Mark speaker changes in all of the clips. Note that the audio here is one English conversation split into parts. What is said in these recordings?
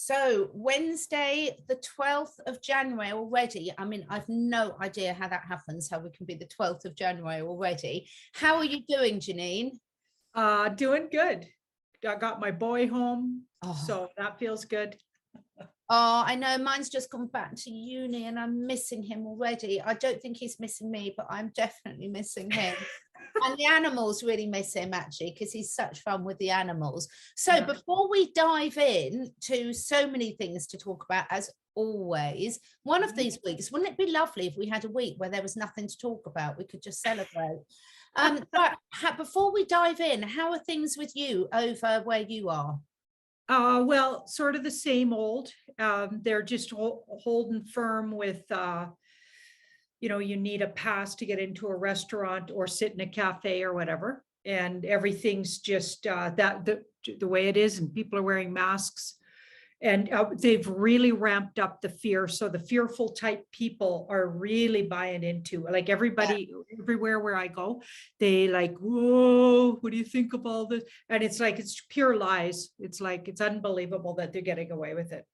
Speaker 1: So Wednesday, the 12th of January already. I mean, I've no idea how that happens, how we can be the 12th of January already. How are you doing, Janine?
Speaker 2: Doing good. I got my boy home,
Speaker 1: Oh.
Speaker 2: so that feels good.
Speaker 1: Oh, I know mine's just gone back to uni and I'm missing him already. I don't think he's missing me, but I'm definitely missing him. And the animals really miss him actually, because he's such fun with the animals. So
Speaker 2: Yeah.
Speaker 1: before we dive in to so many things to talk about, as always, one of these weeks, wouldn't it be lovely if we had a week where there was nothing to talk about? We could just celebrate. But before we dive in, how are things with you over where you are?
Speaker 2: Well, sort of the same old. They're just holding firm with, you need a pass to get into a restaurant or sit in a cafe or whatever. And everything's just the way it is, and people are wearing masks. And they've really ramped up the fear. So the fearful type people are really buying into, like, everybody, everywhere where I go, they like, whoa, what do you think of all this? And it's like, it's pure lies. It's like, it's unbelievable that they're getting away with it.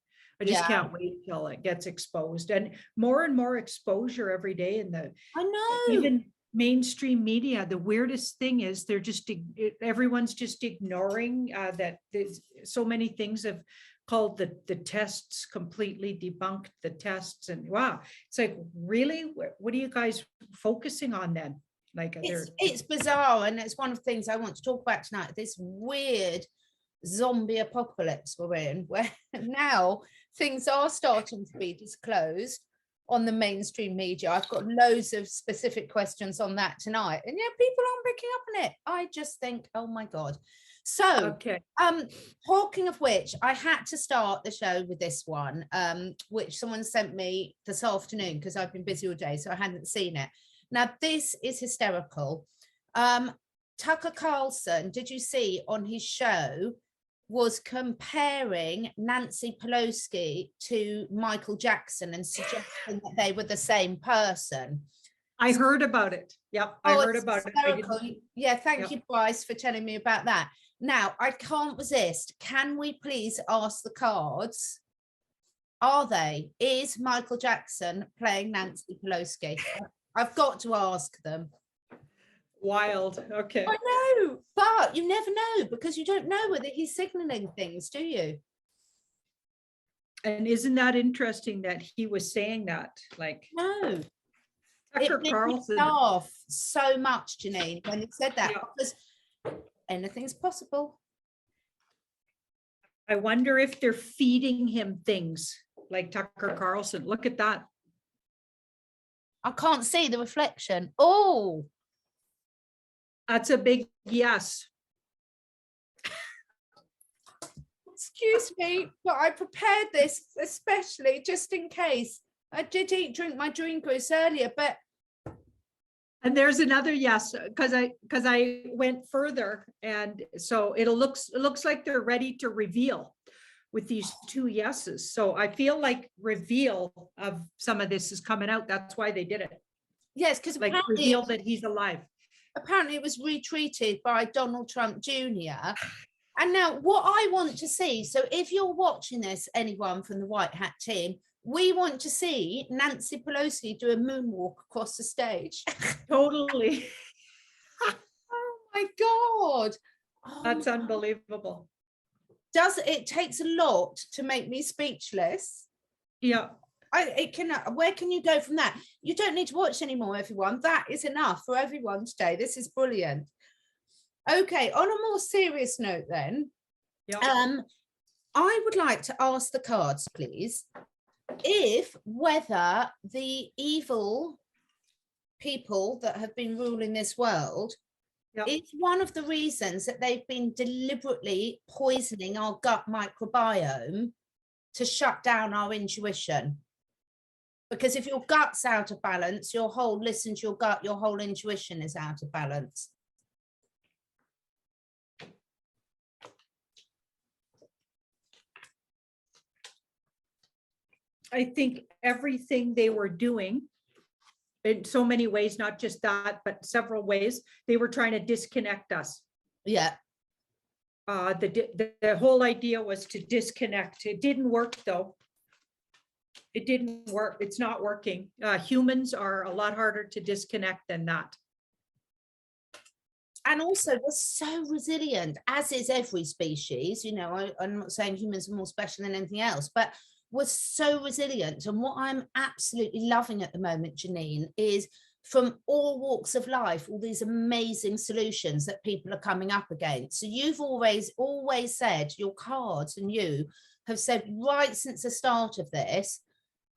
Speaker 2: I just can't wait till it gets exposed, and more exposure every day. In the,
Speaker 1: I know,
Speaker 2: even mainstream media, the weirdest thing is they're just, everyone's just ignoring that there's so many things have called the tests, completely debunked the tests. And wow, it's like, really, what are you guys focusing on then? Like,
Speaker 1: it's bizarre, and it's one of the things I want to talk about tonight, this weird zombie apocalypse we're in, where now things are starting to be disclosed on the mainstream media. I've got loads of specific questions on that tonight, and yeah, people aren't picking up on it. I just think, oh my God. So,
Speaker 2: okay.
Speaker 1: Talking of which, I had to start the show with this one, which someone sent me this afternoon because I've been busy all day, so I hadn't seen it. Now, this is hysterical. Tucker Carlson, did you see on his show, was comparing Nancy Pelosi to Michael Jackson and suggesting that they were the same person.
Speaker 2: I heard about it. Yep, I heard about it.
Speaker 1: Yeah, thank you, Boris, for telling me about that. Now, I can't resist. Can we please ask the cards? Is Michael Jackson playing Nancy Pelosi? I've got to ask them.
Speaker 2: Wild. Okay.
Speaker 1: I know, but you never know, because you don't know whether he's signaling things, do you?
Speaker 2: And isn't that interesting that he was saying that? Like,
Speaker 1: no.
Speaker 2: Tucker
Speaker 1: Carlson laugh so much, Janine, when he said that, because anything's possible.
Speaker 2: I wonder if they're feeding him things like Tucker Carlson. Look at that.
Speaker 1: I can't see the reflection. Oh,
Speaker 2: that's a big yes.
Speaker 1: Excuse me, but I prepared this especially just in case. I did drink my drinkers earlier, but.
Speaker 2: And there's another yes, because I went further, and so it looks like they're ready to reveal with these two yeses. So I feel like reveal of some of this is coming out. That's why they did it.
Speaker 1: Yes, because
Speaker 2: like reveal that he's alive.
Speaker 1: Apparently it was retweeted by Donald Trump Jr. And now what I want to see, so if you're watching this, anyone from the White Hat team, we want to see Nancy Pelosi do a moonwalk across the stage.
Speaker 2: Totally.
Speaker 1: Oh my God.
Speaker 2: That's unbelievable.
Speaker 1: It takes a lot to make me speechless.
Speaker 2: Yeah.
Speaker 1: Where can you go from that? You don't need to watch anymore, everyone. That is enough for everyone today. This is brilliant. Okay, on a more serious note then, I would like to ask the cards, please, whether the evil people that have been ruling this world is one of the reasons that they've been deliberately poisoning our gut microbiome to shut down our intuition. Because if your gut's out of balance, listen to your gut, your whole intuition is out of balance.
Speaker 2: I think everything they were doing in so many ways, not just that, but several ways, they were trying to disconnect us.
Speaker 1: Yeah.
Speaker 2: The whole idea was to disconnect. It didn't work though. It didn't work. It's not working. Humans are a lot harder to disconnect than that.
Speaker 1: And also we're so resilient, as is every species. You know, I'm not saying humans are more special than anything else, but we're so resilient. And what I'm absolutely loving at the moment, Janine, is from all walks of life, all these amazing solutions that people are coming up against. So you've always said, your cards and you have said right since the start of this,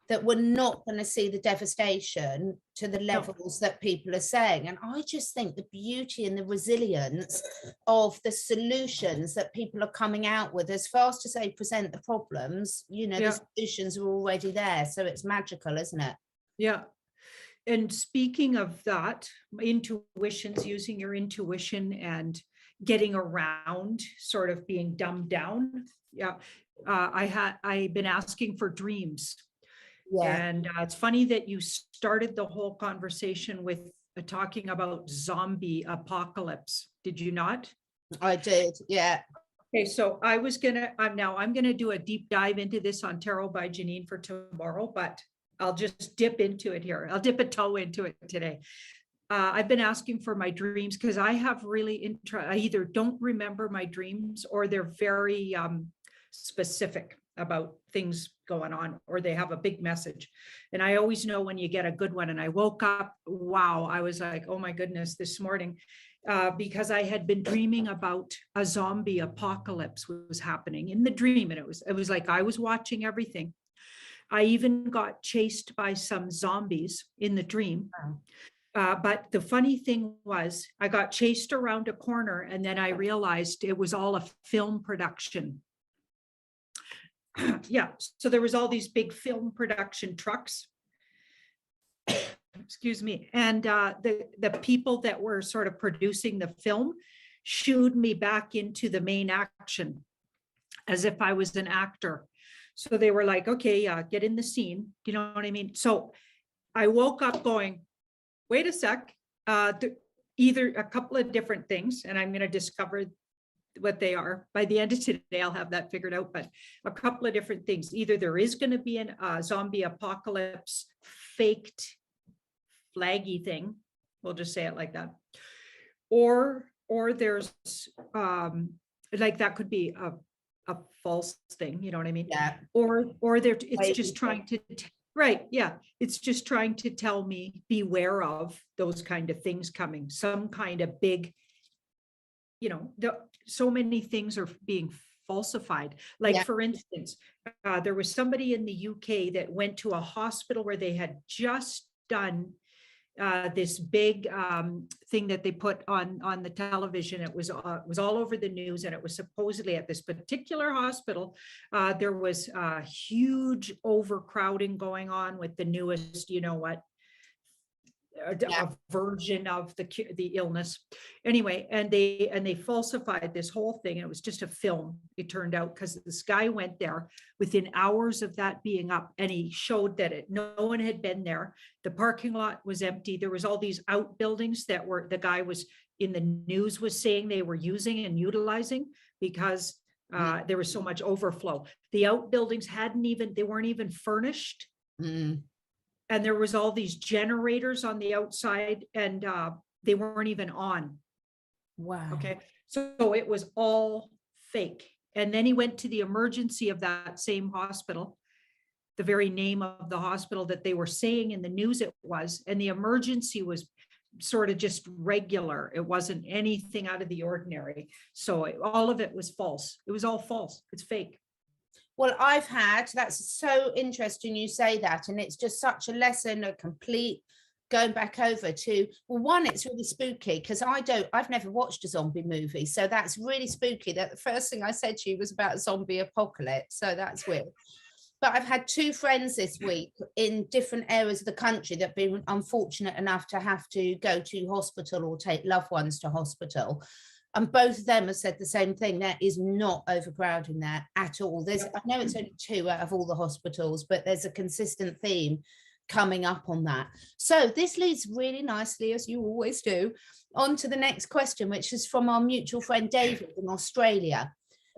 Speaker 1: that we're not going to see the devastation to the levels that people are saying. And I just think the beauty and the resilience of the solutions that people are coming out with, as fast as they present the problems, you know, the solutions are already there. So it's magical, isn't it?
Speaker 2: Yeah. And speaking of that, intuitions, using your intuition and getting around sort of being dumbed down. Yeah. I've been asking for dreams. Yeah. And it's funny that you started the whole conversation with talking about zombie apocalypse. Did you not?
Speaker 1: I did. Yeah.
Speaker 2: Okay. So I'm going to do a deep dive into this on Tarot by Janine for tomorrow, but I'll just dip into it here. I'll dip a toe into it today. I've been asking for my dreams because I have really I either don't remember my dreams or they're very specific about things going on, or they have a big message. And I always know when you get a good one. And I woke up, wow, I was like, oh my goodness, this morning, because I had been dreaming about a zombie apocalypse was happening in the dream. And it was like I was watching everything. I even got chased by some zombies in the dream. But the funny thing was I got chased around a corner and then I realized it was all a film production. Yeah, so there was all these big film production trucks. Excuse me. And the people that were sort of producing the film shooed me back into the main action as if I was an actor. So they were like, okay, get in the scene. You know what I mean? So I woke up going, wait a sec, either a couple of different things, and I'm going to discover what they are. By the end of today, I'll have that figured out, but a couple of different things. Either there is going to be a zombie apocalypse faked flaggy thing. We'll just say it like that. Or there's like that could be a false thing. You know what I mean?
Speaker 1: Yeah.
Speaker 2: Or it's just trying to, right. Yeah. It's just trying to tell me beware of those kind of things coming, some kind of big, you know, so many things are being falsified. Like for instance, there was somebody in the UK that went to a hospital where they had just done this big thing that they put on the television. It was all over the news, and it was supposedly at this particular hospital there was a huge overcrowding going on with the newest, you know what, a version of the illness. Anyway, and they falsified this whole thing. It was just a film, it turned out, because this guy went there within hours of that being up, and he showed that no one had been there. The parking lot was empty. There was all these outbuildings that the guy was in the news was saying they were using and utilizing because there was so much overflow. The outbuildings they weren't even furnished. And there was all these generators on the outside, and they weren't even on.
Speaker 1: Wow.
Speaker 2: Okay. So it was all fake. And then he went to the emergency of that same hospital, the very name of the hospital that they were saying in the news it was. And the emergency was sort of just regular. It wasn't anything out of the ordinary. So all of it was false. It was all false. It's fake.
Speaker 1: Well, that's so interesting you say that. And it's just such a lesson, a complete going back over to, well, one, it's really spooky because I've never watched a zombie movie. So that's really spooky that the first thing I said to you was about a zombie apocalypse. So that's weird. But I've had two friends this week in different areas of the country that have been unfortunate enough to have to go to hospital or take loved ones to hospital. And both of them have said the same thing. There is not overcrowding there at all. I know it's only 2 out of all the hospitals, but there's a consistent theme coming up on that. So this leads really nicely, as you always do, on to the next question, which is from our mutual friend David in Australia.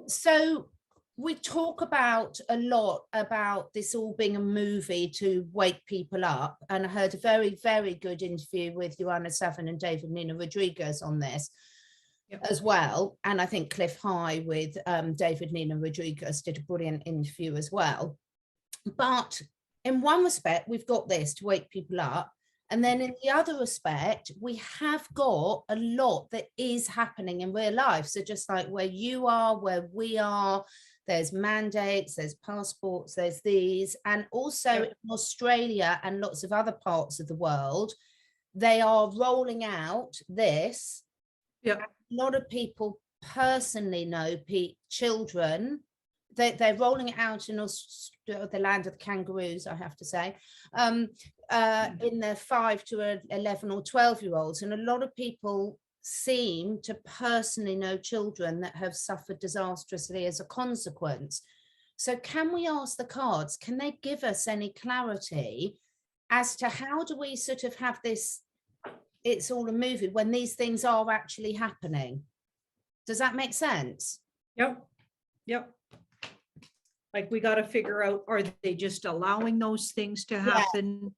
Speaker 1: So we talk about a lot about this all being a movie to wake people up, and I heard a very, very good interview with Joanna Savin and David Nina Rodriguez on this as well. And I think Cliff High with David Nina Rodriguez did a brilliant interview as well. But in one respect, we've got this to wake people up. And then in the other respect, we have got a lot that is happening in real life. So just like where you are, where we are, there's mandates, there's passports, there's these. And also in Australia and lots of other parts of the world, they are rolling out this.
Speaker 2: Yeah.
Speaker 1: A lot of people personally know children. They're rolling it out in the land of the kangaroos, I have to say, in their 5 to 11 or 12-year-olds. And a lot of people seem to personally know children that have suffered disastrously as a consequence. So can we ask the cards, can they give us any clarity as to how do we sort of have this, it's all a movie, when these things are actually happening? Does that make sense?
Speaker 2: Yep. Like, we got to figure out, are they just allowing those things to happen?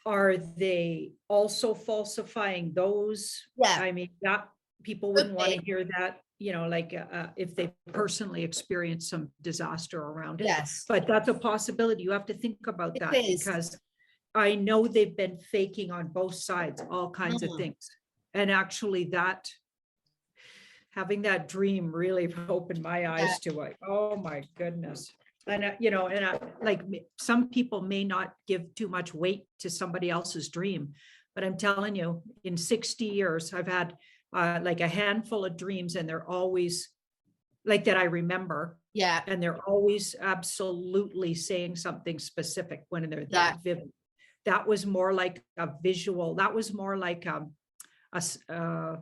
Speaker 2: Are they also falsifying those? I mean, that people wouldn't want to hear that, you know, like if they personally experience some disaster around it.
Speaker 1: Yes.
Speaker 2: But that's a possibility. You have to think about that, because I know they've been faking on both sides, all kinds of things. And actually that, having that dream really opened my eyes to it. Oh my goodness. And, you know, and like some people may not give too much weight to somebody else's dream, but I'm telling you, in 60 years, I've had like a handful of dreams, and they're always like that I remember. Yeah. And they're always absolutely saying something specific when they're that vivid. That was more like a visual. That was more like a sign.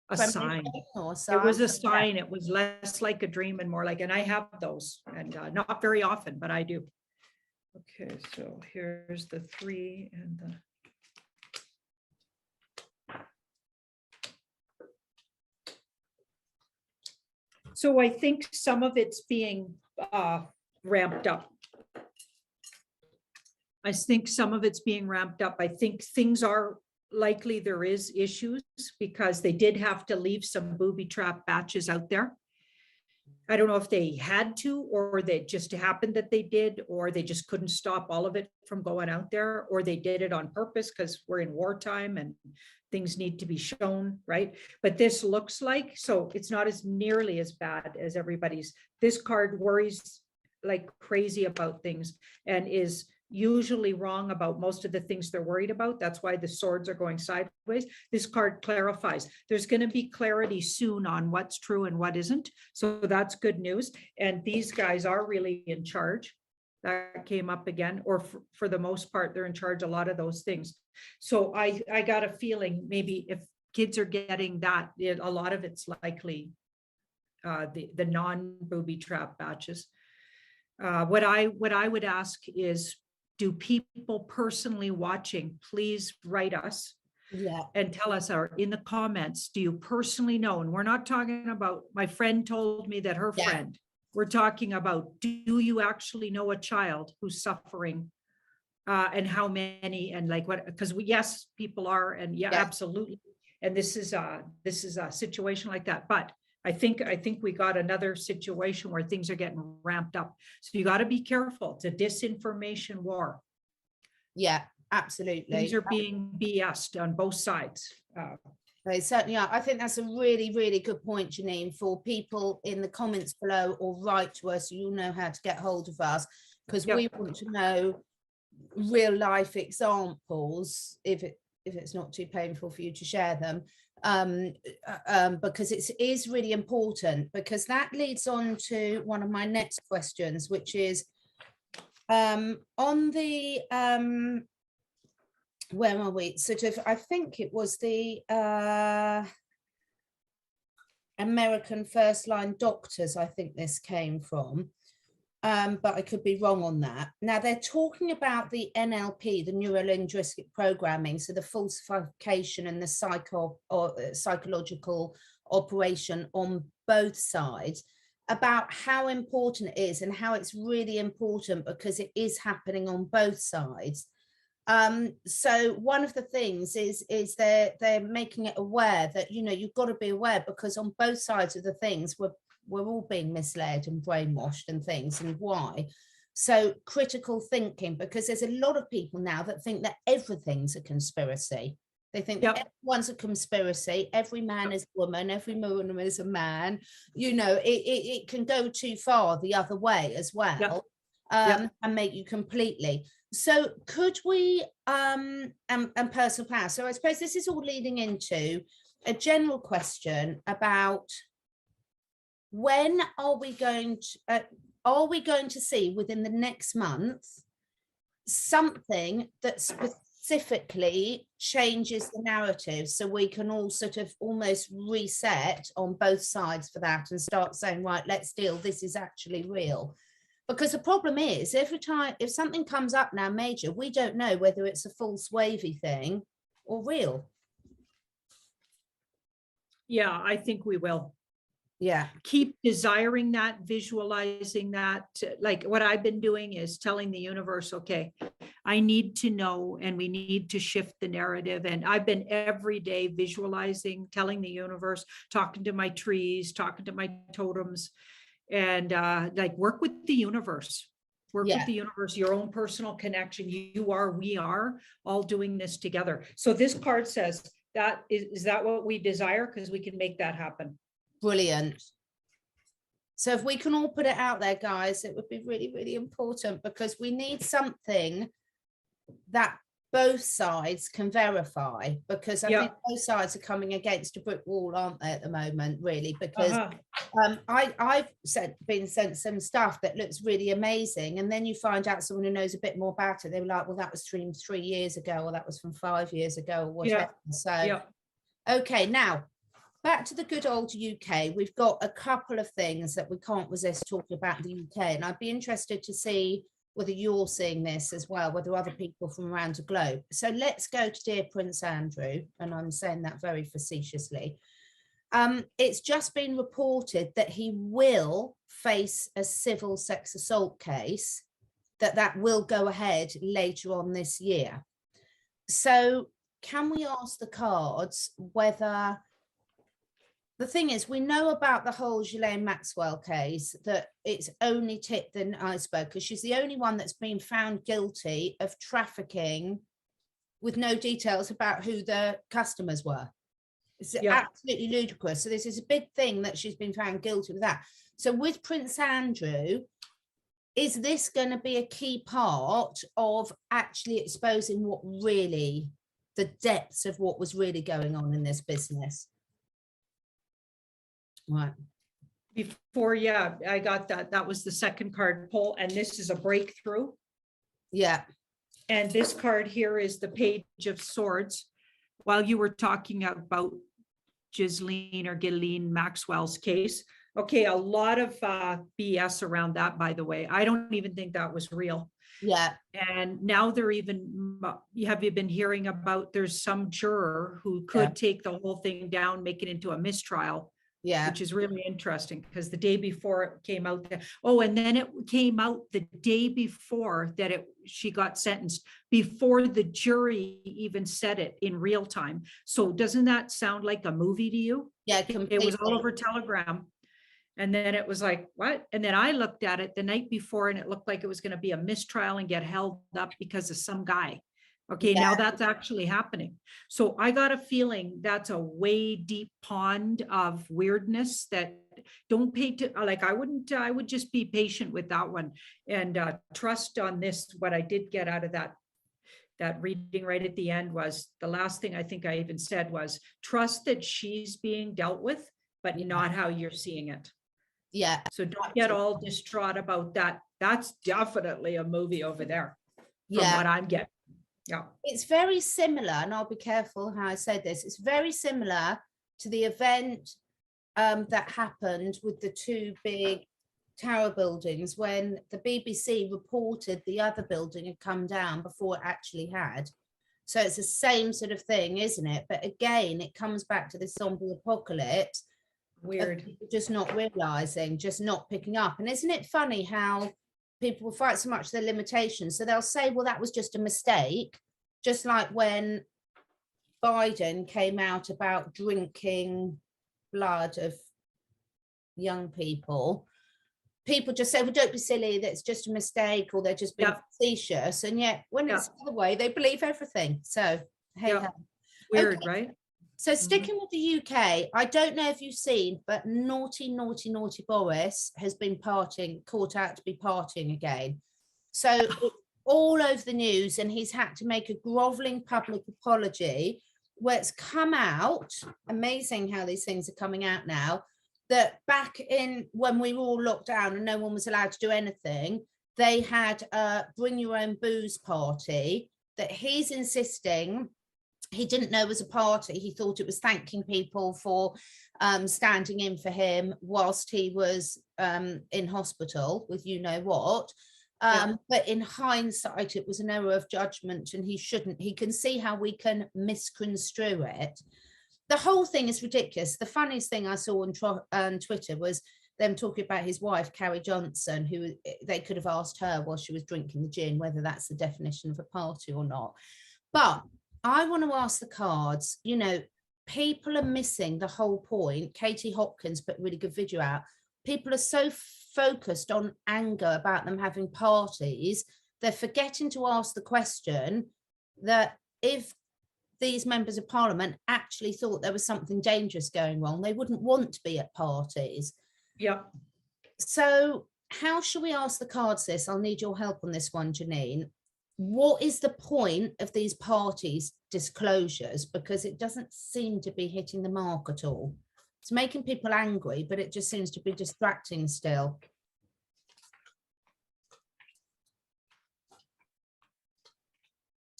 Speaker 2: It was a sign. It was less like a dream and more like, and I have those, and not very often, but I do. Okay, so here's the 3 and the. So I think some of it's being ramped up. I think some of it's being ramped up. I think things are likely, there is issues, because they did have to leave some booby trap batches out there. I don't know if they had to, or they just happened that they did, or they just couldn't stop all of it from going out there, or they did it on purpose because we're in wartime and things need to be shown, right? But this looks like, so it's not as nearly as bad as everybody's. This card worries like crazy about things and is usually wrong about most of the things they're worried about. That's why the swords are going sideways. This card clarifies. There's going to be clarity soon on what's true and what isn't. So that's good news. And these guys are really in charge. That came up again, or for the most part, they're in charge of a lot of those things. So I got a feeling maybe if kids are getting that, a lot of it's likely the non-booby trap batches. What I would ask is, do people personally watching, please write us and tell us, or in the comments, do you personally know? And we're not talking about, my friend told me that her friend, we're talking about, do you actually know a child who's suffering, and how many, and like what, because yes, people are, and absolutely. And this is a situation like that. But I think we got another situation where things are getting ramped up. So you got to be careful. It's a disinformation war. Yeah, absolutely. Things are being BS'd on both sides. They certainly are. I think that's a really, really good point, Janine, for people in the comments below, or write to us. You'll know how to get hold of us, because we want to know real life examples, if it's not too painful for you to share them. Because it is really important, because that leads on to one of my next questions, which is on the where are we, sort of, I think it was the American first line doctors, I think this came from.
Speaker 1: but I could be wrong on that. Now they're talking about the NLP, the neuro-linguistic programming, so the falsification and the psychological operation on both sides, about how important it is and how it's really important because it is happening on both sides. So one of the things is they're making it aware that, you know, you've got to be aware, because on both sides of the things we're all being misled and brainwashed and things, and why. So critical thinking, because there's a lot of people now that think that everything's a conspiracy. They think that everyone's a conspiracy, every man is a woman, every woman is a man. You know, it can go too far the other way as well, and make you completely. So could we, and personal power. So I suppose this is all leading into a general question about, when are we going to see within the next month something that specifically changes the narrative, so we can all sort of almost reset on both sides for that and start saying, right, let's deal, this is actually real. Because the problem is, every time, if something comes up now major, we don't know whether it's a false wavy thing or real.
Speaker 2: Yeah, I think we will.
Speaker 1: Yeah.
Speaker 2: Keep desiring that, visualizing that. Like what I've been doing is telling the universe, okay, I need to know, and we need to shift the narrative. And I've been every day visualizing, telling the universe, talking to my trees, talking to my totems, and like work with the universe. Work with the universe, your own personal connection. You are, we are all doing this together. So this card says, that is that what we desire? Because we can make that happen.
Speaker 1: Brilliant. So if we can all put it out there, guys, it would be really, really important, because we need something that both sides can verify, because I think both sides are coming against a brick wall, aren't they, at the moment, really, because I've been sent some stuff that looks really amazing, and then you find out someone who knows a bit more about it. They were like, well, that was from 3 years ago, or that was from 5 years ago, or whatever. So okay, now back to the good old UK. We've got a couple of things that we can't resist talking about in the UK, and I'd be interested to see whether you're seeing this as well, whether other people from around the globe. So let's go to dear Prince Andrew, and I'm saying that very facetiously. It's just been reported that he will face a civil sex assault case, that will go ahead later on this year. So can we ask the cards whether, the thing is, we know about the whole Ghislaine Maxwell case, that it's only tipped the iceberg, because she's the only one that's been found guilty of trafficking with no details about who the customers were. It's absolutely ludicrous. So this is a big thing that she's been found guilty of that. So with Prince Andrew, is this going to be a key part of actually exposing what really, the depths of what was really going on in this business? Right.
Speaker 2: Before, I got that. That was the second card pull, and this is a breakthrough.
Speaker 1: Yeah.
Speaker 2: And this card here is the Page of Swords. While you were talking about Ghislaine Maxwell's case, okay, a lot of BS around that, by the way. I don't even think that was real.
Speaker 1: Yeah.
Speaker 2: And now they're even, have you been hearing about, there's some juror who could take the whole thing down, make it into a mistrial. Yeah, which is really interesting, because the day before it came out, and then it came out the day before that she got sentenced, before the jury even said it in real time. So doesn't that sound like a movie to you?
Speaker 1: Yeah, completely.
Speaker 2: It was all over Telegram. And then it was like, what? And then I looked at it the night before, and it looked like it was going to be a mistrial and get held up because of some guy. Okay, now that's actually happening. So I got a feeling that's a way deep pond of weirdness that don't pay to, like, I would just be patient with that one and trust on this. What I did get out of that reading right at the end was, the last thing I think I even said was, trust that she's being dealt with, but not how you're seeing it.
Speaker 1: Yeah.
Speaker 2: So don't get all distraught about that. That's definitely a movie over there from what I'm getting. Yeah,
Speaker 1: it's very similar, and I'll be careful how I say this. It's very similar to the event that happened with the two big tower buildings when the BBC reported the other building had come down before it actually had. So it's the same sort of thing, isn't it? But again, it comes back to the zombie apocalypse.
Speaker 2: Weird.
Speaker 1: Just not realizing, just not picking up. And isn't it funny how people will fight so much their limitations? So they'll say, well, that was just a mistake. Just like when Biden came out about drinking blood of young people, people just say, well, don't be silly, that's just a mistake, or they're just being facetious. And yet when it's the other way, they believe everything. So hey,
Speaker 2: weird,
Speaker 1: okay.
Speaker 2: right?
Speaker 1: So sticking with the UK, I don't know if you've seen, but naughty Boris has been caught out to be partying again. So it's all over the news, and he's had to make a groveling public apology where it's come out, amazing how these things are coming out now, that back in when we were all locked down and no one was allowed to do anything, they had a bring your own booze party that he's insisting he didn't know was a party. He thought it was thanking people for standing in for him whilst he was in hospital with you know what. But in hindsight, it was an error of judgment, and he can see how we can misconstrue it. The whole thing is ridiculous. The funniest thing I saw on Twitter was them talking about his wife, Carrie Johnson, who they could have asked her while she was drinking the gin whether that's the definition of a party or not. But I want to ask the cards, you know, people are missing the whole point. Katie Hopkins put a really good video out. People are so focused on anger about them having parties, they're forgetting to ask the question that if these members of parliament actually thought there was something dangerous going on, they wouldn't want to be at parties.
Speaker 2: Yeah.
Speaker 1: So how shall we ask the cards this? I'll need your help on this one, Janine. What is the point of these parties disclosures? Because it doesn't seem to be hitting the mark at all. It's making people angry, but it just seems to be distracting still.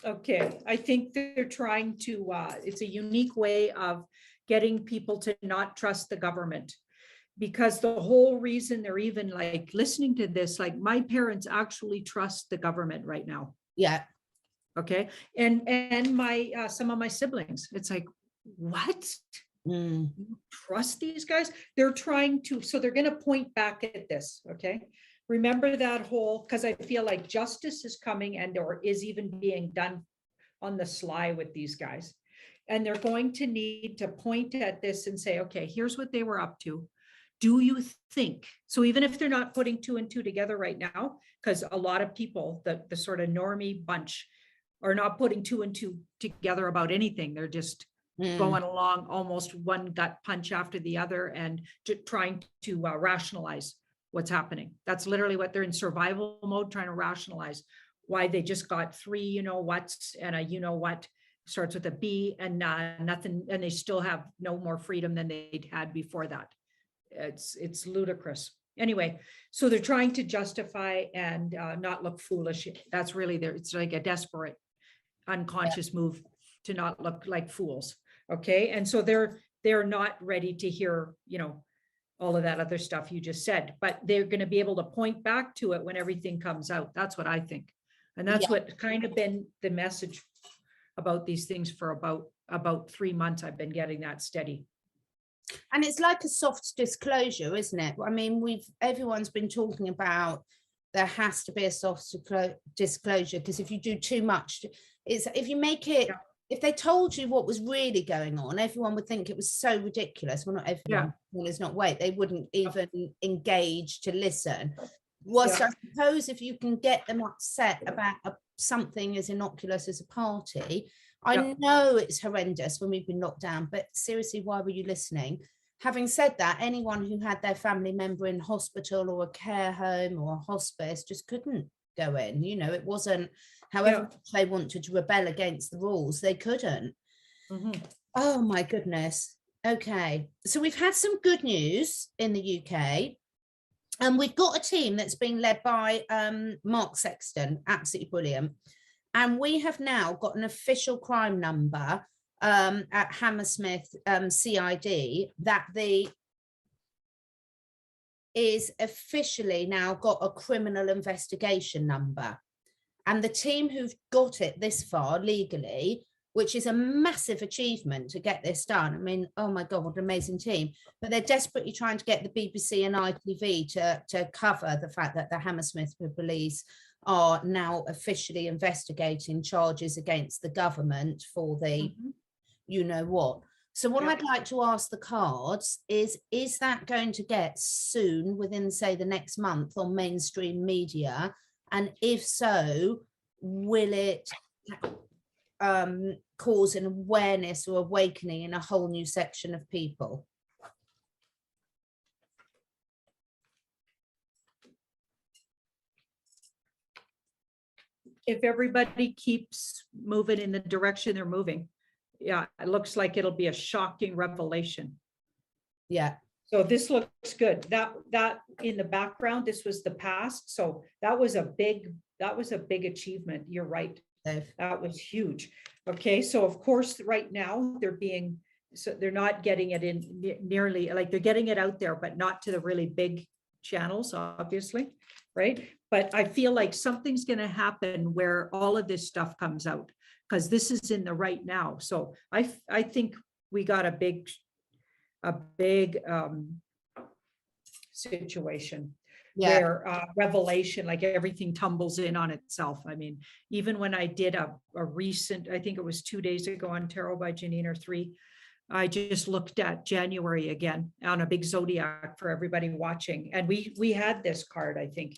Speaker 2: Okay, I think they're trying to, it's a unique way of getting people to not trust the government, because the whole reason they're even like listening to this, like my parents actually trust the government right now.
Speaker 1: Yeah.
Speaker 2: Okay. And my, some of my siblings, it's like, what? You trust these guys? They're trying to, so they're going to point back at this. Okay. Remember that whole, because I feel like justice is coming and or is even being done on the sly with these guys. And they're going to need to point at this and say, okay, here's what they were up to. Do you think, so even if they're not putting two and two together right now, because a lot of people, the sort of normie bunch are not putting two and two together about anything. They're just going along almost one gut punch after the other and trying to rationalize what's happening. That's literally what they're in survival mode, trying to rationalize why they just got three, you know what's, and a, you know what, starts with a B and nothing, and they still have no more freedom than they'd had before that. It's ludicrous. Anyway, so they're trying to justify and not look foolish. That's really there. It's like a desperate, unconscious move to not look like fools. Okay, and so they're not ready to hear, you know, all of that other stuff you just said, but they're going to be able to point back to it when everything comes out. That's what I think, and that's what kind of been the message about these things for about 3 months. I've been getting that steady.
Speaker 1: And it's like a soft disclosure, isn't it? I mean, everyone's been talking about there has to be a soft disclosure, because if you do too much, if you make it, if they told you what was really going on, everyone would think it was so ridiculous. Well, not everyone, well, it's not wait, they wouldn't even engage to listen. Whilst I suppose if you can get them upset about something as innocuous as a party, I know it's horrendous when we've been locked down, but seriously, why were you listening? Having said that, anyone who had their family member in hospital or a care home or a hospice just couldn't go in. You know, it wasn't, however they wanted to rebel against the rules, they couldn't. Oh my goodness. Okay, so we've had some good news in the UK. And we've got a team that's being led by Mark Sexton, absolutely brilliant. And we have now got an official crime number at Hammersmith CID that the is officially now got a criminal investigation number. And the team who've got it this far legally, which is a massive achievement to get this done. I mean, oh my God, what an amazing team. But they're desperately trying to get the BBC and ITV to cover the fact that the Hammersmith police are now officially investigating charges against the government for the you know what. So what I'd like to ask the cards is that going to get soon within, say, the next month on mainstream media? And if so, will it cause an awareness or awakening in a whole new section of people?
Speaker 2: If everybody keeps moving in the direction they're moving, yeah, it looks like it'll be a shocking revelation.
Speaker 1: Yeah.
Speaker 2: So this looks good. That in the background, this was the past. So that was a big achievement. You're right. That was huge. Okay, so of course, right now they're not getting it in nearly, like they're getting it out there, but not to the really big channels, obviously, right? But I feel like something's going to happen where all of this stuff comes out, because this is in the right now. So I think we got a big situation. Where revelation, like everything tumbles in on itself. I mean, even when I did a recent, I think it was 2 days ago on Tarot by Janine, or 3, I just looked at January again on a big zodiac for everybody watching. And we had this card, I think,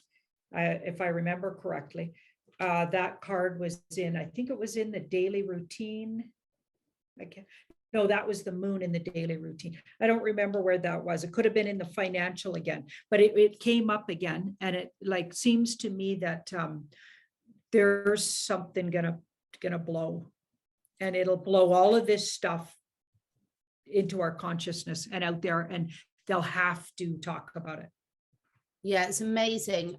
Speaker 2: if I remember correctly. That card was in, I think it was in the daily routine. No, that was the moon in the daily routine. I don't remember where that was. It could have been in the financial again, but it came up again. And it like seems to me that there's something gonna blow, and it'll blow all of this stuff into our consciousness and out there, and they'll have to talk about it.
Speaker 1: Yeah, it's amazing.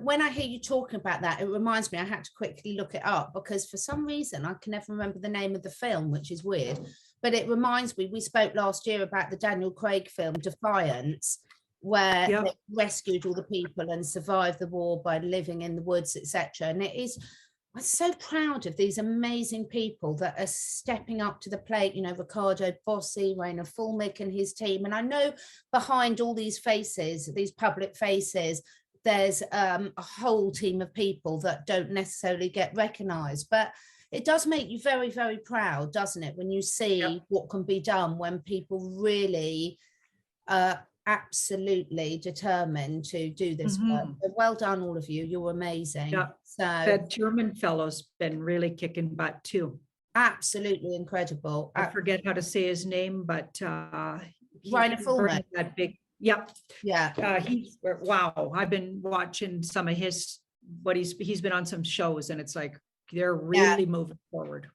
Speaker 1: When I hear you talking about that, it reminds me, I had to quickly look it up, because for some reason I can never remember the name of the film, which is weird, but it reminds me, we spoke last year about the Daniel Craig film Defiance, where they rescued all the people and survived the war by living in the woods, etc. And I'm so proud of these amazing people that are stepping up to the plate, you know, Ricardo Bossi, Rainer Fulmick and his team. And I know behind all these faces, these public faces, there's a whole team of people that don't necessarily get recognized, but it does make you very, very proud, doesn't it, when you see what can be done when people really absolutely determined to do this work. So well done, all of you. You're amazing. So
Speaker 2: that German fellow's been really kicking butt too.
Speaker 1: Absolutely incredible.
Speaker 2: I forget how to say his name, but
Speaker 1: Rainer Fulmick.
Speaker 2: That big. He's wow. I've been watching some of his, but he's been on some shows, and it's like they're really moving forward.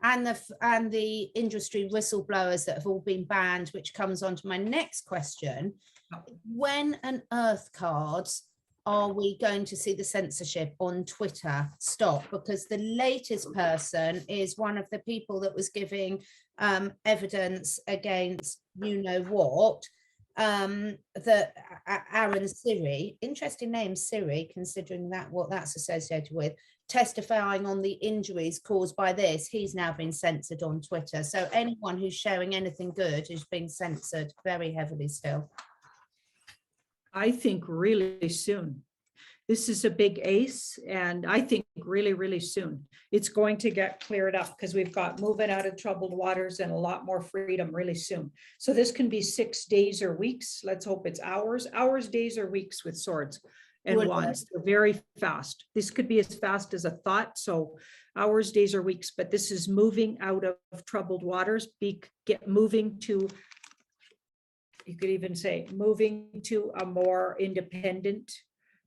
Speaker 1: And the industry whistleblowers that have all been banned, which comes on to my next question. When on earth, cards, are we going to see the censorship on Twitter stop? Because the latest person is one of the people that was giving evidence against you know what, the Aaron Siri, interesting name, Siri, considering that what that's associated with, testifying on the injuries caused by this. He's now been censored on Twitter. So anyone who's showing anything good is being censored very heavily still.
Speaker 2: I think really soon. This is a big ace, and I think really, really soon it's going to get cleared up, because we've got moving out of troubled waters and a lot more freedom really soon. So this can be 6 days or weeks. Let's hope it's hours, days or weeks with swords and wands. They're very fast. This could be as fast as a thought. So hours, days or weeks, but this is moving out of troubled waters, moving to, you could even say, moving to a more independent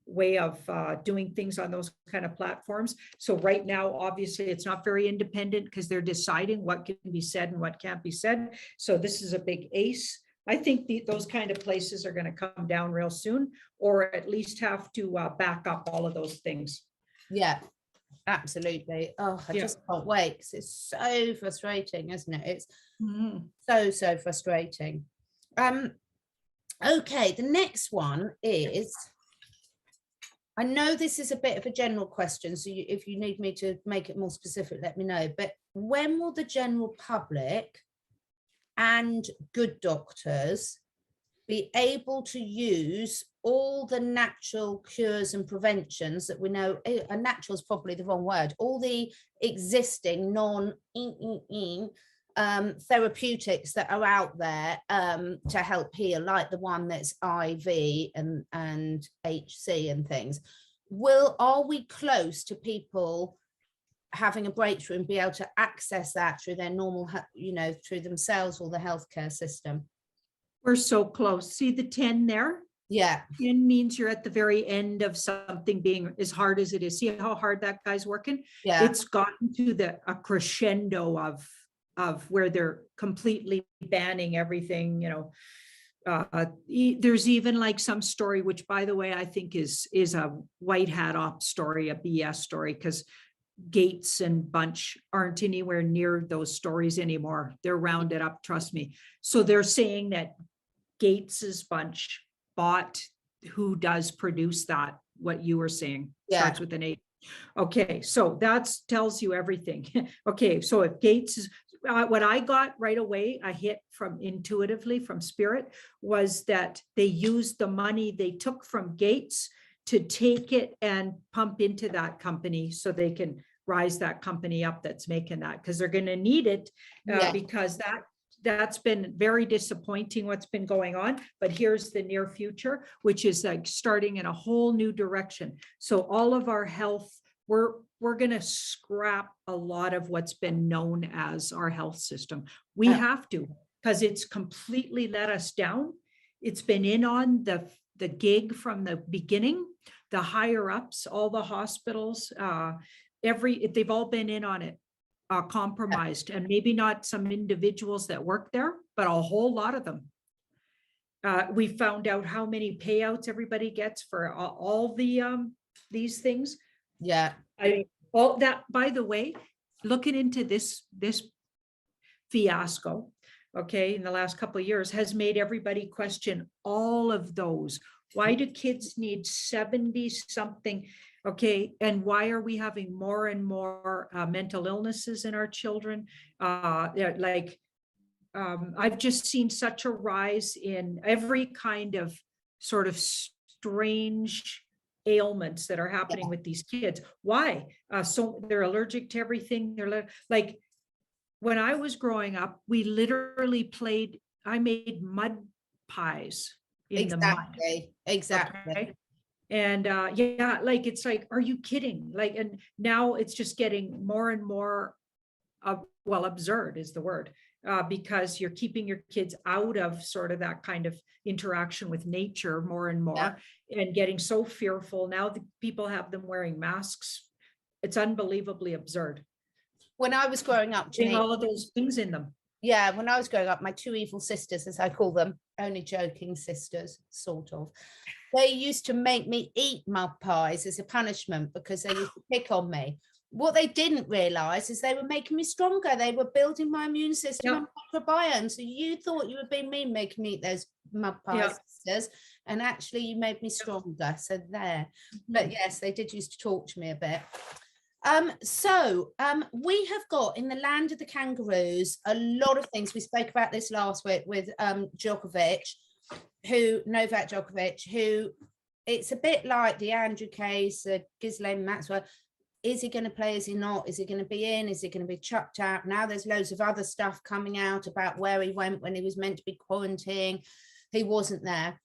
Speaker 2: way of doing things on those kind of platforms. So right now, obviously, it's not very independent, because they're deciding what can be said and what can't be said. So this is a big ace. I think those kind of places are going to come down real soon, or at least have to back up all of those things.
Speaker 1: Yeah, absolutely. Oh, I just can't wait, because it's so frustrating, isn't it? It's so frustrating. Okay, the next one is, I know this is a bit of a general question, so if you need me to make it more specific, let me know. But when will the general public and good doctors be able to use all the natural cures and preventions that we know, and natural is probably the wrong word, all the existing therapeutics that are out there to help heal, like the one that's IV and HC and things? Are we close to people having a breakthrough and be able to access that through their normal, through themselves or the healthcare system?
Speaker 2: We're so close. See the 10 there?
Speaker 1: Yeah.
Speaker 2: 10 means you're at the very end of something being as hard as it is. See how hard that guy's working?
Speaker 1: Yeah.
Speaker 2: It's gotten to a crescendo of where they're completely banning everything, there's even like some story, which by the way, I think is a white hat op story, a BS story, because Gates and Bunch aren't anywhere near those stories anymore. They're rounded up, trust me. So they're saying that Gates's Bunch bought who does produce that, what you were saying, starts with an 8. Okay, so that tells you everything. Okay, so if Gates is, what I got right away, I hit from intuitively from spirit, was that they used the money they took from Gates to take it and pump into that company so they can rise that company up that's making that, because they're going to need it because that's been very disappointing what's been going on. But here's the near future, which is like starting in a whole new direction. So all of our health, we're going to scrap a lot of what's been known as our health system. We have to, because it's completely let us down. It's been in on the gig from the beginning. The higher ups, all the hospitals, they've all been in on it, compromised, and maybe not some individuals that work there, but a whole lot of them. We found out how many payouts everybody gets for all the these things.
Speaker 1: Yeah.
Speaker 2: All that, by the way, looking into this fiasco, okay, in the last couple of years, has made everybody question all of those. Why do kids need 70 something? Okay, and why are we having more and more mental illnesses in our children? I've just seen such a rise in every kind of sort of strange ailments that are happening with these kids. Why? So they're allergic to everything. They're like, when I was growing up, we literally I made mud pies in the mud.
Speaker 1: Exactly.
Speaker 2: Okay? And like, it's like, are you kidding? Like, and now it's just getting more and more, absurd is the word, because you're keeping your kids out of sort of that kind of interaction with nature more and more, and getting so fearful. Now the people have them wearing masks. It's unbelievably absurd.
Speaker 1: When I was growing up,
Speaker 2: Janine, all of those things in them.
Speaker 1: Yeah, when I was growing up, my two evil sisters, as I call them, only joking sisters, sort of, they used to make me eat mud pies as a punishment because they used to pick on me. What they didn't realize is they were making me stronger. They were building my immune system and microbiome. So you thought you were being mean making me eat those mud pies, sisters, and actually you made me stronger. So there. But yes, they did used to talk to me a bit. We have got in the land of the kangaroos a lot of things. We spoke about this last week with Novak Djokovic, who it's a bit like the Andrew case, Ghislaine Maxwell. Is he going to play? Is he not? Is he going to be in? Is he going to be chucked out? Now there's loads of other stuff coming out about where he went when he was meant to be quarantining. He wasn't there.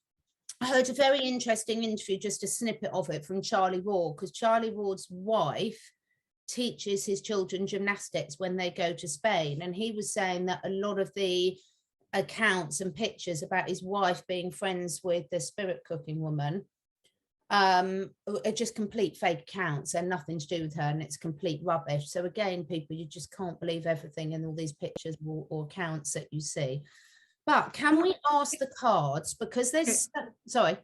Speaker 1: I heard a very interesting interview, just a snippet of it, from Charlie Ward, because Charlie Ward's wife teaches his children gymnastics when they go to Spain. And he was saying that a lot of the accounts and pictures about his wife being friends with the spirit cooking woman are just complete fake accounts and nothing to do with her, and it's complete rubbish. So again, people, you just can't believe everything in all these pictures or accounts that you see. But can we ask the cards, because there's sorry,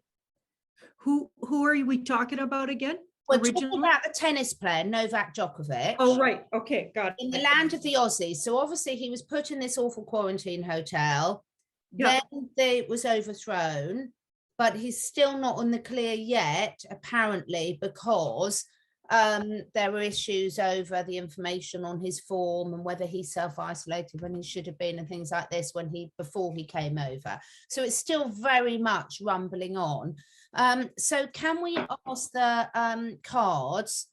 Speaker 2: who are we talking about again?
Speaker 1: We're talking about the tennis player Novak Djokovic.
Speaker 2: Oh right, okay, got it.
Speaker 1: In the land of the Aussies. So obviously he was put in this awful quarantine hotel.
Speaker 2: Yeah.
Speaker 1: Then it was overthrown, but he's still not on the clear yet, apparently, because there were issues over the information on his form and whether he self-isolated when he should have been and things like this before he came over. So it's still very much rumbling on. So can we ask the cards?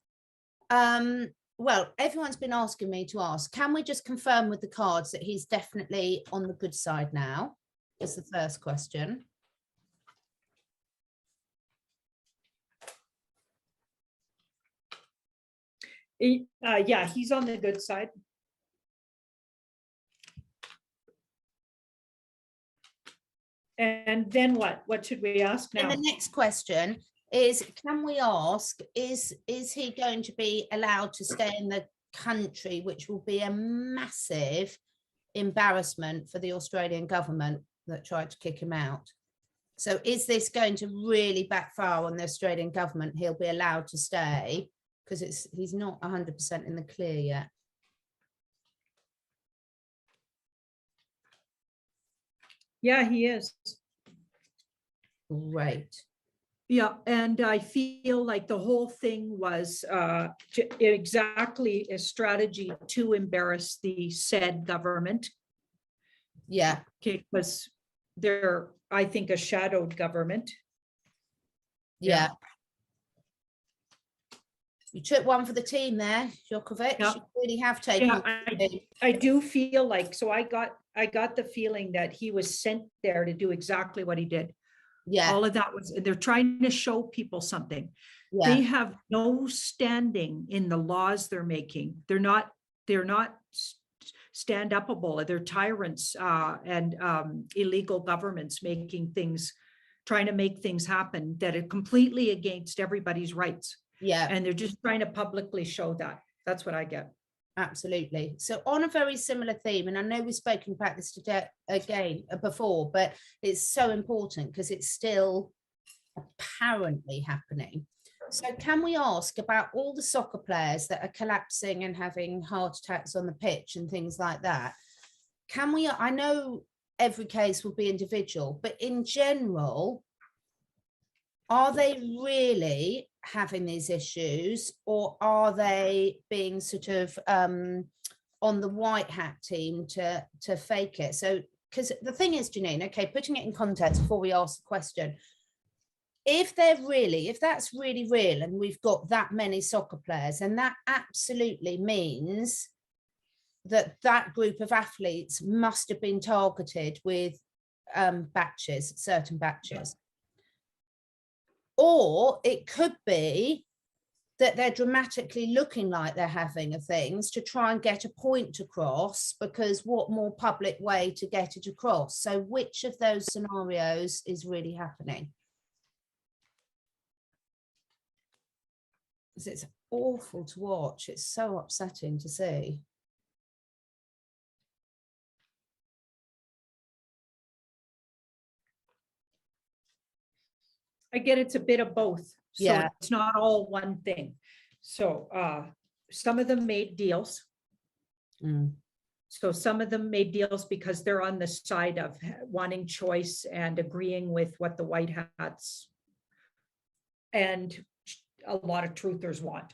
Speaker 1: Well, everyone's been asking me to ask, can we just confirm with the cards that he's definitely on the good side now? Is the first question.
Speaker 2: Yeah, he's on the good side. And then what? What should we ask now?
Speaker 1: And the next question is, can we ask, is he going to be allowed to stay in the country, which will be a massive embarrassment for the Australian government that tried to kick him out? So is this going to really backfire on the Australian government? He'll be allowed to stay because he's not 100% in the clear yet.
Speaker 2: Yeah, he is.
Speaker 1: Great.
Speaker 2: Yeah, and I feel like the whole thing was exactly a strategy to embarrass the said government.
Speaker 1: Yeah.
Speaker 2: Okay, because they're, I think, a shadowed government.
Speaker 1: Yeah. You took one for the team there, Djokovic.
Speaker 2: Yeah.
Speaker 1: You really have taken.
Speaker 2: Yeah, I do feel like, so I got the feeling that he was sent there to do exactly what he did.
Speaker 1: Yeah.
Speaker 2: All of that was, they're trying to show people something.
Speaker 1: Yeah.
Speaker 2: They have no standing in the laws they're making. They're not stand upable. They're tyrants and illegal governments making things, trying to make things happen that are completely against everybody's rights.
Speaker 1: Yeah.
Speaker 2: And they're just trying to publicly show that. That's what I get.
Speaker 1: Absolutely. So on a very similar theme, and I know we've spoken about this today again before, but it's so important because it's still apparently happening. So can we ask about all the soccer players that are collapsing and having heart attacks on the pitch and things like that? Can we, I know every case will be individual, but in general, are they really having these issues, or are they being sort of on the white hat team to fake it? So, because the thing is, Janine, okay, putting it in context before we ask the question, if that's really real and we've got that many soccer players, and that absolutely means that group of athletes must have been targeted with certain batches. Or it could be that they're dramatically looking like they're having things to try and get a point across, because what more public way to get it across? So which of those scenarios is really happening? Because it's awful to watch. It's so upsetting to see.
Speaker 2: I get it's a bit of both. So
Speaker 1: Yeah.
Speaker 2: it's not all one thing. So some of them made deals. So some of them made deals because they're on the side of wanting choice and agreeing with what the white hats and a lot of truthers want.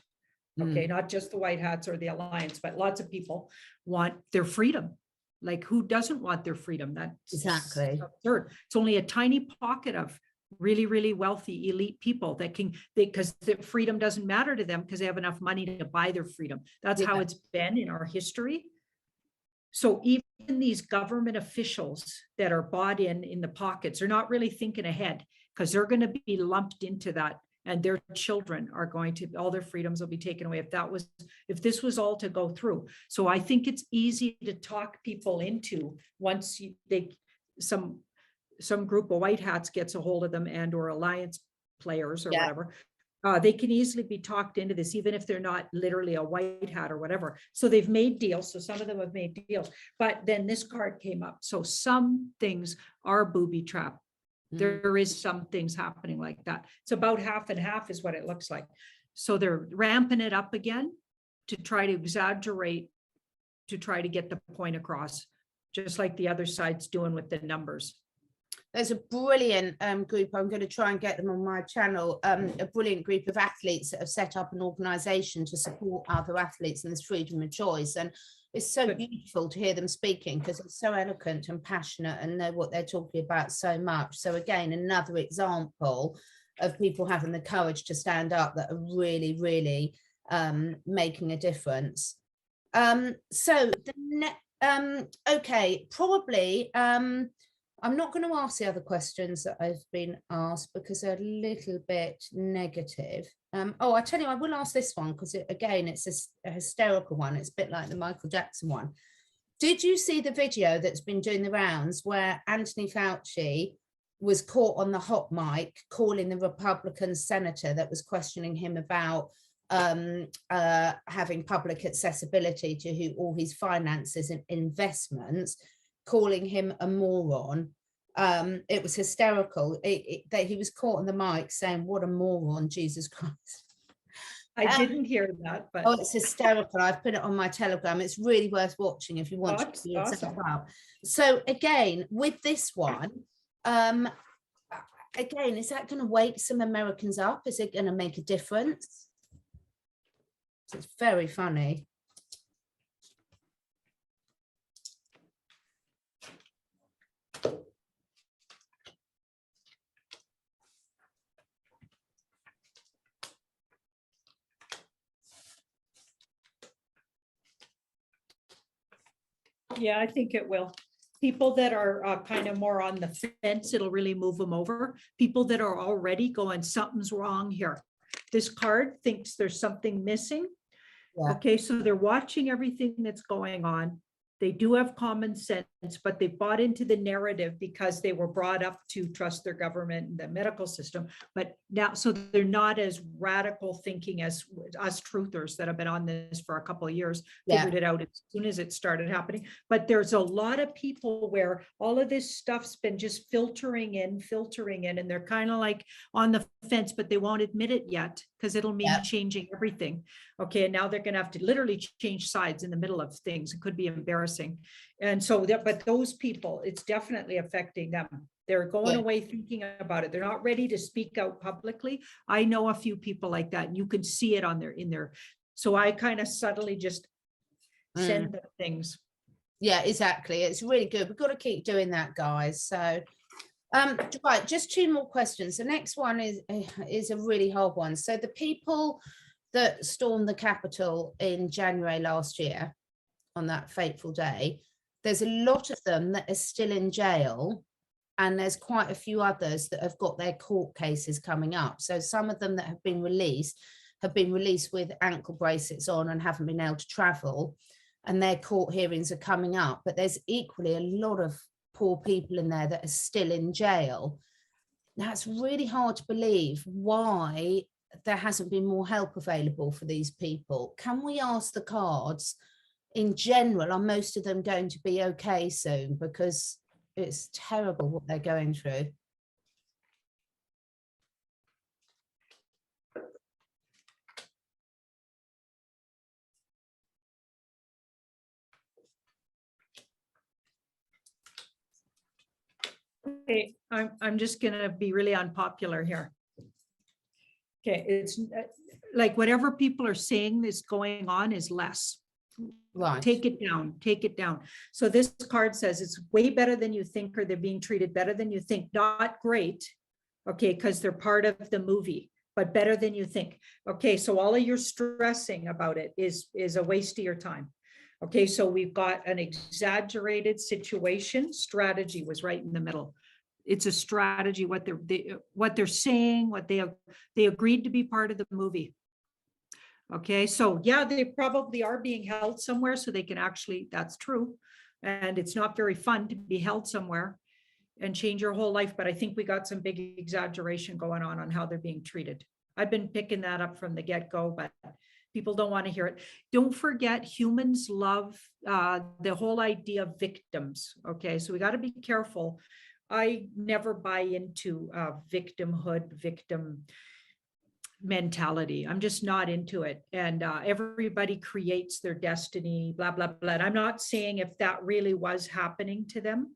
Speaker 2: Okay, not just the white hats or the alliance, but lots of people want their freedom. Like, who doesn't want their freedom? That's
Speaker 1: exactly
Speaker 2: absurd. It's only a tiny pocket of really, really wealthy elite people that can, because the freedom doesn't matter to them because they have enough money to buy their freedom. That's how it's been in our history. So even these government officials that are bought in the pockets are not really thinking ahead, because they're going to be lumped into that, and their children are going to, all their freedoms will be taken away if this was all to go through. So I think it's easy to talk people into, once some group of white hats gets a hold of them, and or alliance players or whatever, they can easily be talked into this, even if they're not literally a white hat or whatever. So they've made deals. So some of them have made deals, but then this card came up. So some things are booby trap. There is some things happening like that. It's about half and half is what it looks like. So they're ramping it up again to try to exaggerate, to try to get the point across, just like the other side's doing with the numbers.
Speaker 1: There's a brilliant group, I'm going to try and get them on my channel, a brilliant group of athletes that have set up an organisation to support other athletes in this freedom of choice. And it's so beautiful to hear them speaking, because it's so eloquent and passionate and know what they're talking about so much. So again, another example of people having the courage to stand up that are really, really making a difference. So okay, probably I'm not going to ask the other questions that I've been asked because they're a little bit negative. Oh, I tell you, I will ask this one because again, it's a hysterical one. It's a bit like the Michael Jackson one. Did you see the video that's been doing the rounds where Anthony Fauci was caught on the hot mic calling the Republican senator that was questioning him about having public accessibility to all his finances and investments, calling him a moron? It was hysterical that he was caught on the mic saying, "What a moron, Jesus Christ."
Speaker 2: I didn't hear that, but
Speaker 1: oh, it's hysterical. I've put it on my Telegram. It's really worth watching if you want to see yourself out. So again, with this one, again, is that going to wake some Americans up? Is it going to make a difference? It's very funny.
Speaker 2: yeah, I think it will. People that are kind of more on the fence, it'll really move them over. People that are already going, something's wrong here. This card thinks there's something missing. Yeah. Okay, so they're watching everything that's going on. They do have common sense, but they bought into the narrative because they were brought up to trust their government and the medical system. But now, so they're not as radical thinking as us truthers that have been on this for a couple of years, figured it out as soon as it started happening. But there's a lot of people where all of this stuff's been just filtering in, and they're kind of like on the fence, but they won't admit it yet because it'll mean changing everything. Okay, and now they're going to have to literally change sides in the middle of things. It could be embarrassing. And so that, but those people, it's definitely affecting them. They're going away thinking about it. They're not ready to speak out publicly. I know a few people like that, and you can see it on their, so I kind of subtly just send them things.
Speaker 1: Yeah, exactly. It's really good. We've got to keep doing that, guys. So right, just two more questions. The next one is a really hard one. So the people that stormed the Capitol in January last year, on that fateful day, there's a lot of them that are still in jail, and there's quite a few others that have got their court cases coming up. So some of them that have been released with ankle bracelets on and haven't been able to travel, and their court hearings are coming up. But there's equally a lot of poor people in there that are still in jail. That's really hard to believe why there hasn't been more help available for these people. Can we ask the cards, in general, are most of them going to be okay soon? Because it's terrible what they're going through.
Speaker 2: Okay, I'm just going to be really unpopular here. Okay, it's like whatever people are saying is going on is less.
Speaker 1: Right.
Speaker 2: Take it down, take it down. So this card says it's way better than you think, or they're being treated better than you think. Not great, okay, because they're part of the movie, but better than you think. Okay, so all of your stressing about it is a waste of your time. Okay, so we've got an exaggerated situation. Strategy was right in the middle. It's a strategy, what they're saying, what they agreed to be part of the movie. Okay, so yeah, they probably are being held somewhere so they can actually, that's true. And it's not very fun to be held somewhere and change your whole life. But I think we got some big exaggeration going on how they're being treated. I've been picking that up from the get-go, but people don't want to hear it. Don't forget, humans love the whole idea of victims. Okay, so we got to be careful. I never buy into victimhood, mentality. I'm just not into it. And everybody creates their destiny, blah, blah, blah. And I'm not saying if that really was happening to them,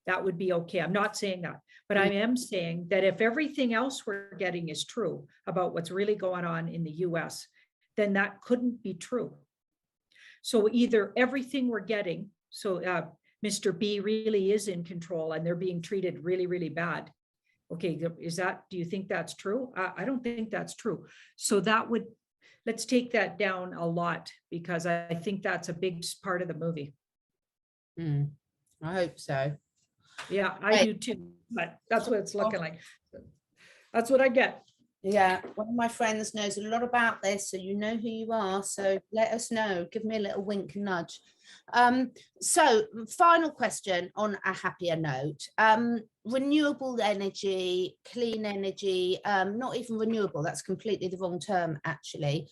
Speaker 2: that would be okay. I'm not saying that, but I am saying that if everything else we're getting is true about what's really going on in the US, then that couldn't be true. So either everything we're getting, so Mr. B really is in control and they're being treated really, really bad. Okay, is that, do you think that's true? I don't think that's true. So that would, let's take that down a lot, because I think that's a big part of the movie.
Speaker 1: I hope so.
Speaker 2: Yeah, I do too, but that's what it's looking like. That's what I get.
Speaker 1: Yeah, one of my friends knows a lot about this, so you know who you are. So let us know. Give me a little wink and nudge. So final question on a happier note. Renewable energy, clean energy, not even renewable, that's completely the wrong term, actually.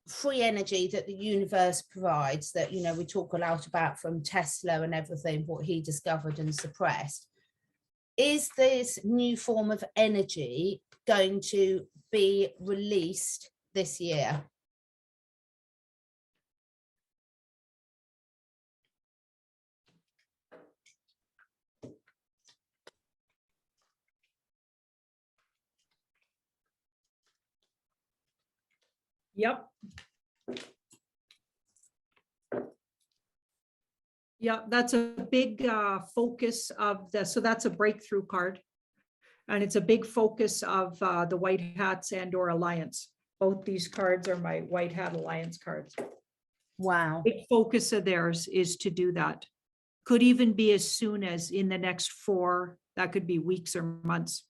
Speaker 1: Free energy that the universe provides, that, you know, we talk a lot about from Tesla and everything, what he discovered and suppressed. Is this new form of energy going to be released this year?
Speaker 2: Yep. Yeah, that's a big focus of the, so that's a breakthrough card. And it's a big focus of the White Hats and or Alliance. Both these cards are my White Hat Alliance cards.
Speaker 1: Wow.
Speaker 2: Big focus of theirs is to do that. Could even be as soon as in the next 4, that could be weeks or months.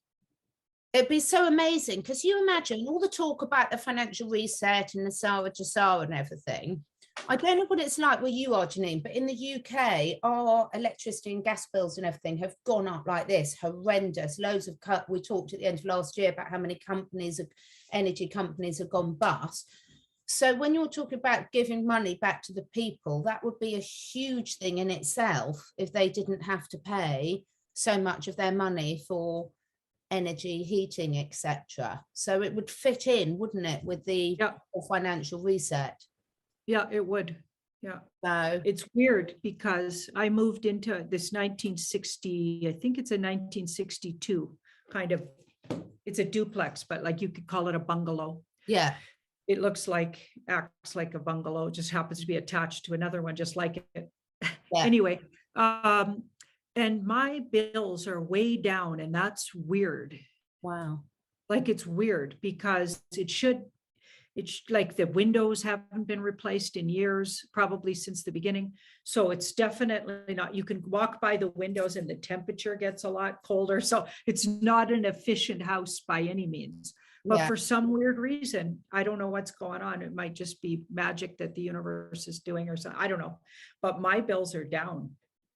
Speaker 1: It'd be so amazing, because you imagine all the talk about the financial reset and the Sara Jasara and everything. I don't know what it's like where you are, Janine, but in the UK, our electricity and gas bills and everything have gone up like this, horrendous. Loads of cut. We talked at the end of last year about how many companies, energy companies, have gone bust. So when you're talking about giving money back to the people, that would be a huge thing in itself if they didn't have to pay so much of their money for energy, heating, etc. So it would fit in, wouldn't it, with the financial reset?
Speaker 2: Yeah, it would. Yeah.
Speaker 1: So
Speaker 2: it's weird because I moved into this 1960, I think it's a 1962 kind of, it's a duplex, but like you could call it a bungalow.
Speaker 1: Yeah.
Speaker 2: It looks like, acts like a bungalow, just happens to be attached to another one just like it. Yeah. Anyway, and my bills are way down, and that's weird.
Speaker 1: Wow.
Speaker 2: Like it's weird because it's like the windows haven't been replaced in years, probably since the beginning. So it's definitely not, you can walk by the windows and the temperature gets a lot colder. So it's not an efficient house by any means. But for some weird reason, I don't know what's going on. It might just be magic that the universe is doing or something. I don't know. But my bills are down.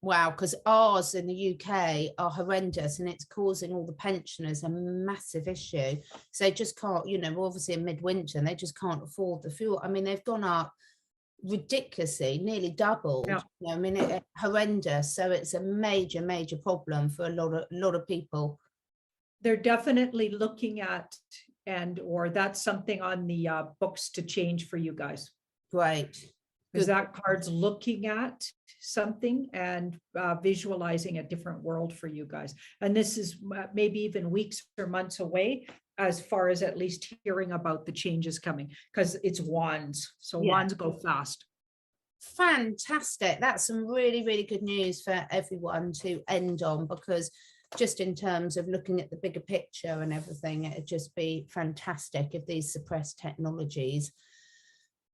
Speaker 1: Wow, because ours in the UK are horrendous, and it's causing all the pensioners a massive issue. So they just can't, you know, obviously in midwinter, and they just can't afford the fuel. I mean, they've gone up ridiculously, nearly doubled.
Speaker 2: Yeah.
Speaker 1: You know, I mean, it's horrendous. So it's a major, major problem for a lot of people.
Speaker 2: They're definitely looking at, and or that's something on the books to change for you guys.
Speaker 1: Great.
Speaker 2: Because that card's looking at something and visualizing a different world for you guys. And this is maybe even weeks or months away, as far as at least hearing about the changes coming, because it's wands. So wands go fast.
Speaker 1: Fantastic. That's some really, really good news for everyone to end on, because just in terms of looking at the bigger picture and everything, it'd just be fantastic if these suppressed technologies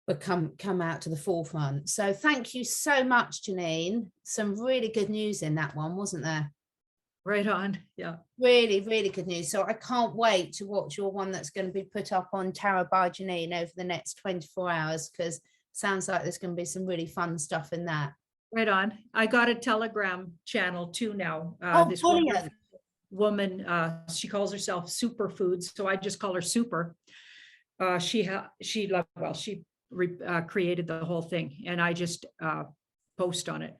Speaker 1: would come out to the forefront. So thank you so much, Janine. Some really good news in that one, wasn't there?
Speaker 2: Right on. Yeah.
Speaker 1: Really, really good news. So I can't wait to watch your one that's going to be put up on Tarot by Janine over the next 24 hours, because sounds like there's going to be some really fun stuff in that.
Speaker 2: Right on. I got a Telegram channel too now.
Speaker 1: This
Speaker 2: woman, she calls herself Superfoods, so I just call her Super. She created the whole thing, and I just post on it.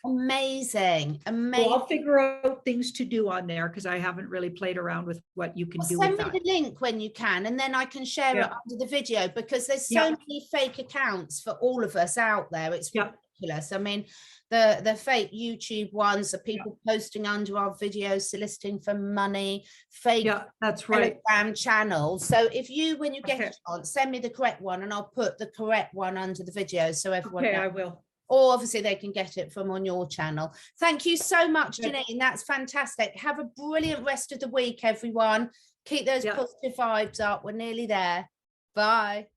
Speaker 1: Amazing,
Speaker 2: So
Speaker 1: amazing.
Speaker 2: I'll figure out things to do on there because I haven't really played around with what you can do with
Speaker 1: Send me
Speaker 2: that.
Speaker 1: the link when you can, and then I can share it under the video, because there's so many fake accounts for all of us out there. It's ridiculous. I mean, the fake YouTube ones are people posting under our videos soliciting for money, fake
Speaker 2: that's right.
Speaker 1: Telegram channels. So if you, when you get a chance, send me the correct one, and I'll put the correct one under the video so everyone knows.
Speaker 2: I will.
Speaker 1: Or obviously they can get it from on your channel. Thank you so much, Janine. That's fantastic. Have a brilliant rest of the week, everyone. Keep those positive vibes up. We're nearly there. Bye.